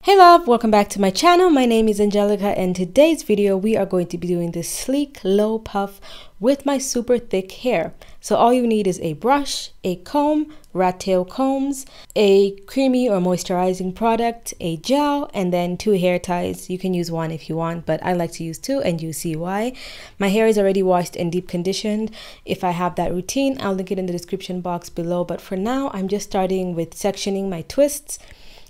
Hey love, welcome back to my channel. My name is Angelica and today's video we are going to be doing this sleek low puff with my super thick hair. So all you need is a brush, a comb, rat tail combs, a creamy or moisturizing product, a gel, and then 2 hair ties. You can use 1 if you want, but I like to use 2 and you see why. My hair is already washed and deep conditioned. If I have that routine, I'll link it in the description box below. But for now, I'm just starting with sectioning my twists.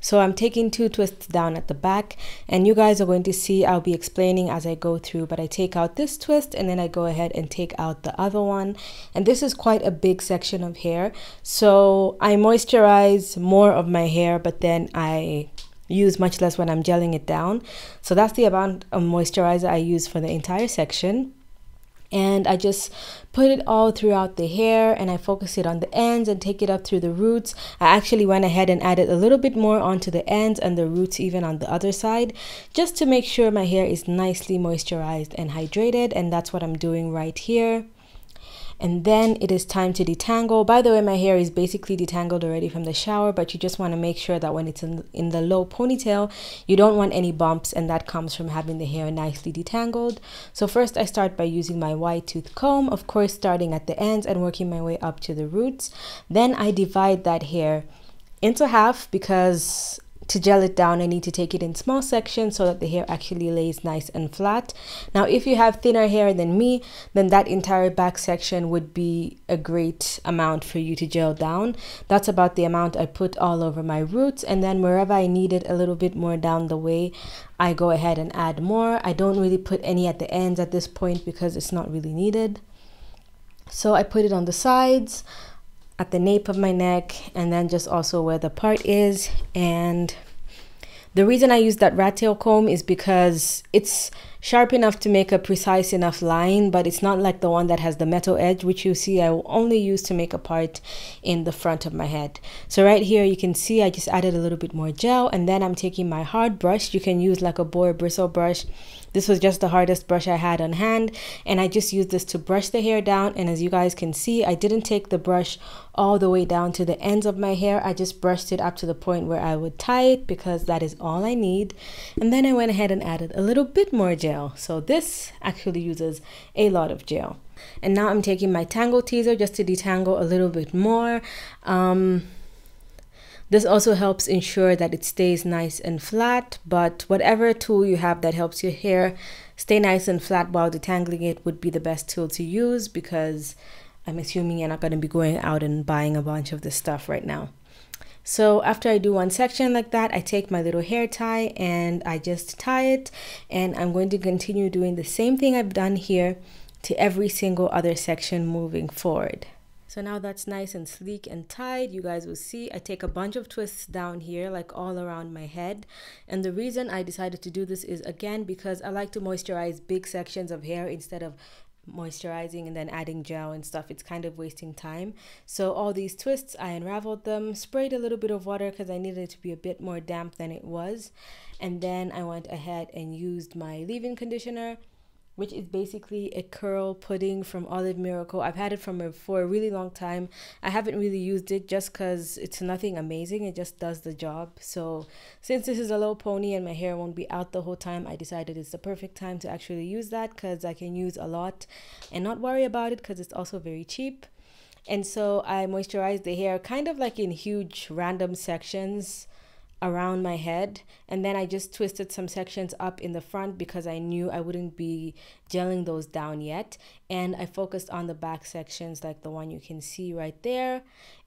So I'm taking 2 twists down at the back, and you guys are going to see I'll be explaining as I go through, but I take out this twist and then I go ahead and take out the other one. And this is quite a big section of hair. So I moisturize more of my hair, but then I use much less when I'm gelling it down. So that's the amount of moisturizer I use for the entire section. And I just put it all throughout the hair, and I focus it on the ends and take it up through the roots. I actually went ahead and added a little bit more onto the ends and the roots even on the other side, just to make sure my hair is nicely moisturized and hydrated. And that's what I'm doing right here. And then it is time to detangle. By the way, my hair is basically detangled already from the shower, but you just want to make sure that when it's in the low ponytail, you don't want any bumps, and that comes from having the hair nicely detangled. So first I start by using my wide tooth comb, of course starting at the ends and working my way up to the roots. Then I divide that hair into half because to gel it down I need to take it in small sections so that the hair actually lays nice and flat. Now if you have thinner hair than me, then that entire back section would be a great amount for you to gel down. That's about the amount I put all over my roots, and then wherever I needed a little bit more down the way, I go ahead and add more. I don't really put any at the ends at this point because it's not really needed. So I put it on the sides, at the nape of my neck, and then just also where the part is. And the reason I use that rat tail comb is because it's sharp enough to make a precise enough line, but it's not like the one that has the metal edge, which you see I will only use to make a part in the front of my head. So right here you can see I just added a little bit more gel, and then I'm taking my hard brush. You can use like a boar bristle brush. This was just the hardest brush I had on hand, and I just used this to brush the hair down. And as you guys can see, I didn't take the brush all the way down to the ends of my hair. I just brushed it up to the point where I would tie it, because that is all I need. And then I went ahead and added a little bit more gel. So this actually uses a lot of gel. And now I'm taking my tangle teaser just to detangle a little bit more. This also helps ensure that it stays nice and flat, but whatever tool you have that helps your hair stay nice and flat while detangling it would be the best tool to use, because I'm assuming you're not going to be going out and buying a bunch of this stuff right now. So after I do one section like that, I take my little hair tie and I just tie it, and I'm going to continue doing the same thing I've done here to every single other section moving forward. So now that's nice and sleek and tied, you guys will see I take a bunch of twists down here, like all around my head. And the reason I decided to do this is, again, because I like to moisturize big sections of hair instead of moisturizing and then adding gel and stuff. It's kind of wasting time. So all these twists, I unraveled them, sprayed a little bit of water because I needed it to be a bit more damp than it was. And then I went ahead and used my leave-in conditioner, which is basically a curl pudding from Olive Miracle. I've had it for a really long time. I haven't really used it just because it's nothing amazing. It just does the job. So since this is a low pony and my hair won't be out the whole time, I decided it's the perfect time to actually use that, because I can use a lot and not worry about it, because it's also very cheap. And so I moisturized the hair kind of like in huge random sections around my head, and then I just twisted some sections up in the front because I knew I wouldn't be gelling those down yet. And I focused on the back sections like the one you can see right there,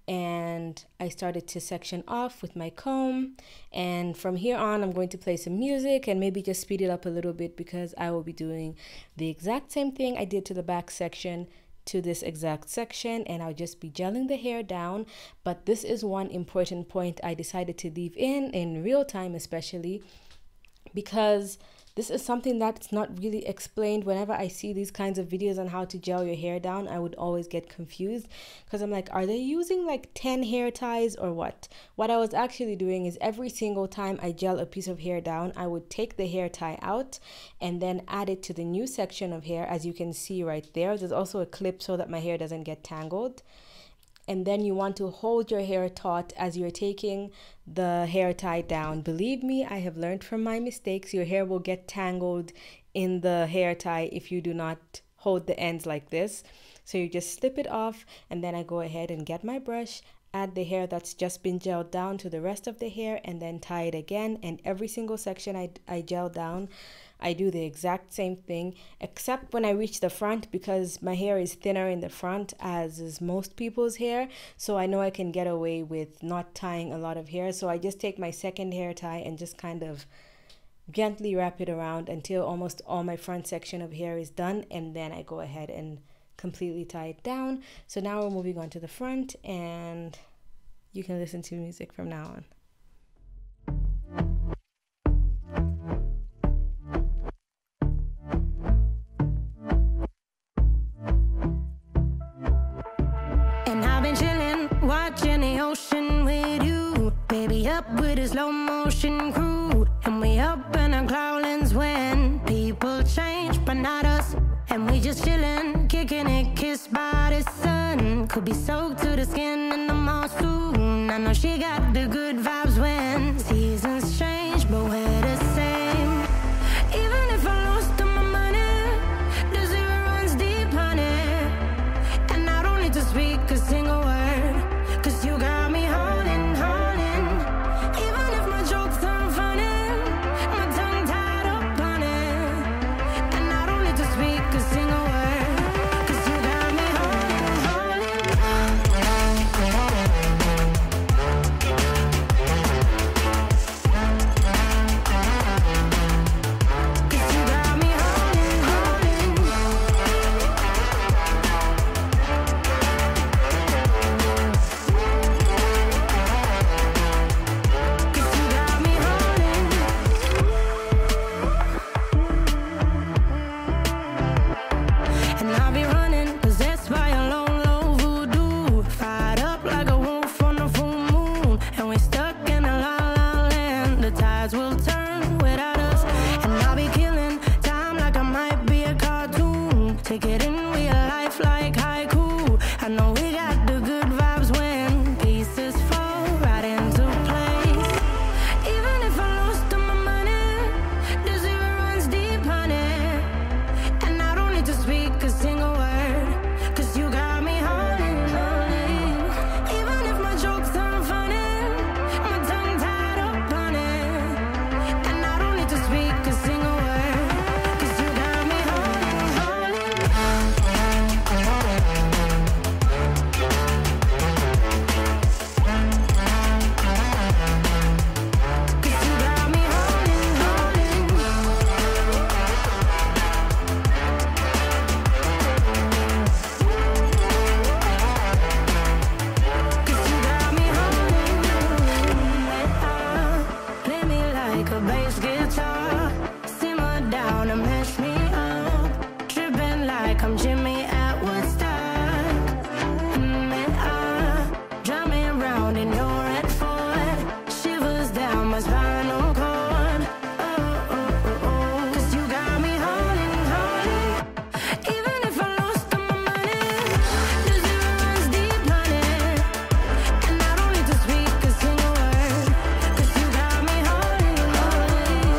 and I started to section off with my comb. And from here on I'm going to play some music and maybe just speed it up a little bit, because I will be doing the exact same thing I did to the back section to this exact section, and I'll just be gelling the hair down. But this is one important point I decided to leave in real time, especially because this is something that's not really explained. Whenever I see these kinds of videos on how to gel your hair down, I would always get confused, because I'm like, are they using like 10 hair ties or what? What I was actually doing is every single time I gel a piece of hair down, I would take the hair tie out and then add it to the new section of hair. As you can see right there, there's also a clip so that my hair doesn't get tangled. and then you want to hold your hair taut as you're taking the hair tie down. Believe me, I have learned from my mistakes. Your hair will get tangled in the hair tie if you do not hold the ends like this. So you just slip it off, and then I go ahead and get my brush, add the hair that's just been gelled down to the rest of the hair, and then tie it again. And every single section I gel down, I do the exact same thing, except when I reach the front, because my hair is thinner in the front, as is most people's hair. So I know I can get away with not tying a lot of hair. So I just take my second hair tie and just kind of gently wrap it around until almost all my front section of hair is done. And then I go ahead and completely tie it down. So now we're moving on to the front, and you can listen to music from now on. And I've been chilling, watching the ocean with you, baby, up with a slow motion crew. And we up in our cloudlands when people change, but not us. And we just chillin', kicking it, kissed by the sun. Could be soaked to the skin in the mall soon. I know she got the good vibes when seasons change, but we're the same. Even if I lost all my money, the zero runs deep, honey. And I don't need to speak a single word, 'cause you got me holding, holding. Even if my jokes aren't funny, my tongue tied up on it. And I don't need to speak a single word, 'cause you got me holding, holding. 'Cause you got me holding, holding. 'Cause you got me holding. And I'll be running, possessed by a low, low voodoo. Fired up like a wolf on a full moon. And we're stuck in a la la land. The tides will turn without us. And I'll be killing time like I might be a cartoon. Take it in real life like haiku. I know we got the good vibes when pieces fall right into place. Even if I lost all my money, the zero runs deep, honey. And I don't need to speak a single word, 'cause you got me holding, holding. Even if my jokes aren't funny, my tongue tied up on it. And I don't need to speak a single word, 'cause you got me holding, holding. 'Cause you got me holding, holding. 'Cause you got me holding. Play me like a bass guitar, simmer down and mash me up, tripping like I'm Jimmy at Woodstock. Drumming round in your red Ford, shivers down my spinal cord. Oh, oh, oh, oh. 'Cause you got me holding, holding. Even if I lost all my money, the zero runs deep, honey. And I don't need to speak a single word, 'cause you got me holding, holding.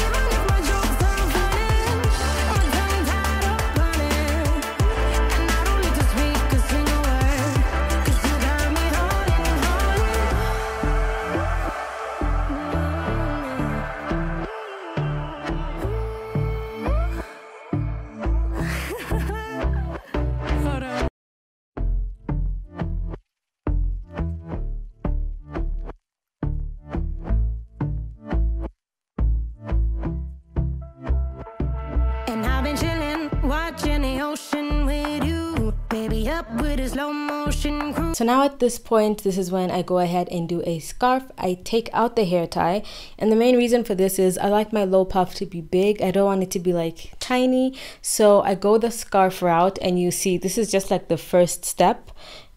Even if my jokes aren't funny, my tongue tied up on it. And I don't need to speak a single word, 'cause you got me holding, holding. Hold on. And I've been chilling, watching the ocean with you, baby, up with a slow motion crew. So now at this point, this is when I go ahead and do a scarf. I take out the hair tie, and the main reason for this is I like my low puff to be big. I don't want it to be like tiny, so I go the scarf route. And you see, this is just like the first step.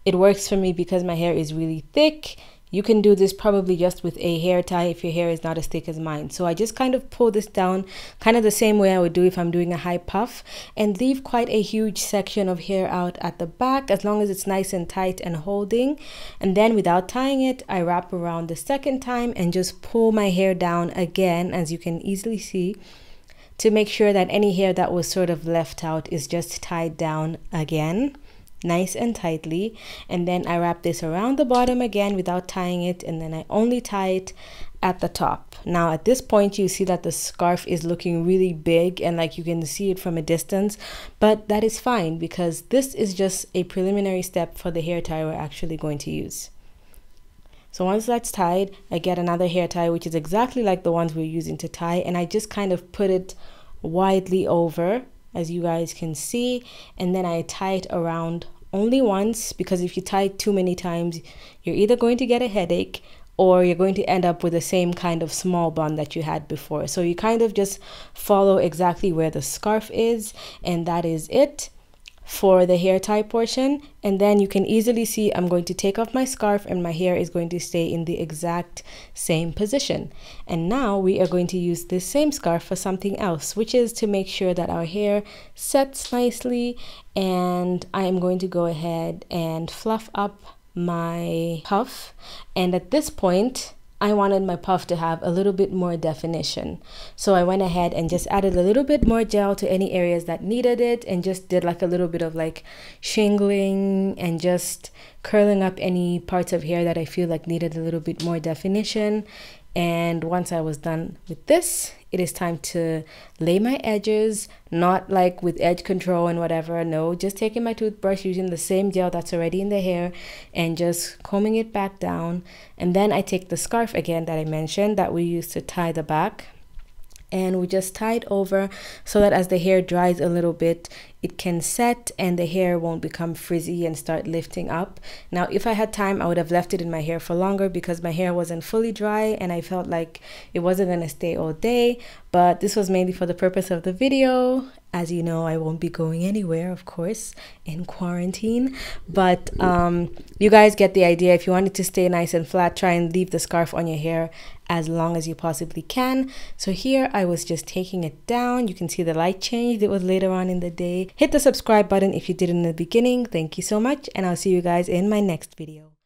It works for me because my hair is really thick. You can do this probably just with a hair tie if your hair is not as thick as mine. So I just kind of pull this down kind of the same way I would do if I'm doing a high puff, and leave quite a huge section of hair out at the back, as long as it's nice and tight and holding. And then without tying it, I wrap around the second time and just pull my hair down again, as you can easily see, to make sure that any hair that was sort of left out is just tied down again, nice and tightly. And then I wrap this around the bottom again without tying it, and then I only tie it at the top. Now at this point you see that the scarf is looking really big and like you can see it from a distance, but that is fine because this is just a preliminary step for the hair tie we're actually going to use. So once that's tied, I get another hair tie which is exactly like the ones we're using to tie, and I just kind of put it widely over, as you guys can see, and then I tie it around only once, because if you tie it too many times, you're either going to get a headache or you're going to end up with the same kind of small bun that you had before. So you kind of just follow exactly where the scarf is, and that is it for the hair tie portion. And then you can easily see I'm going to take off my scarf and my hair is going to stay in the exact same position. And now we are going to use this same scarf for something else, which is to make sure that our hair sets nicely. And I am going to go ahead and fluff up my puff, and at this point I wanted my puff to have a little bit more definition, so I went ahead and just added a little bit more gel to any areas that needed it, and just did like a little bit of like shingling and just curling up any parts of hair that I feel like needed a little bit more definition. And once I was done with this, it is time to lay my edges, not like with edge control and whatever, no, just taking my toothbrush, using the same gel that's already in the hair and just combing it back down. And then I take the scarf again that I mentioned that we used to tie the back, and we just tie it over so that as the hair dries a little bit, it can set and the hair won't become frizzy and start lifting up. Now, if I had time, I would have left it in my hair for longer because my hair wasn't fully dry and I felt like it wasn't going to stay all day. But this was mainly for the purpose of the video. As you know, I won't be going anywhere, of course, in quarantine. But you guys get the idea. If you want it to stay nice and flat, try and leave the scarf on your hair as long as you possibly can. So here I was just taking it down. You can see the light changed. It was later on in the day. Hit the subscribe button if you did in the beginning. Thank you so much, and I'll see you guys in my next video.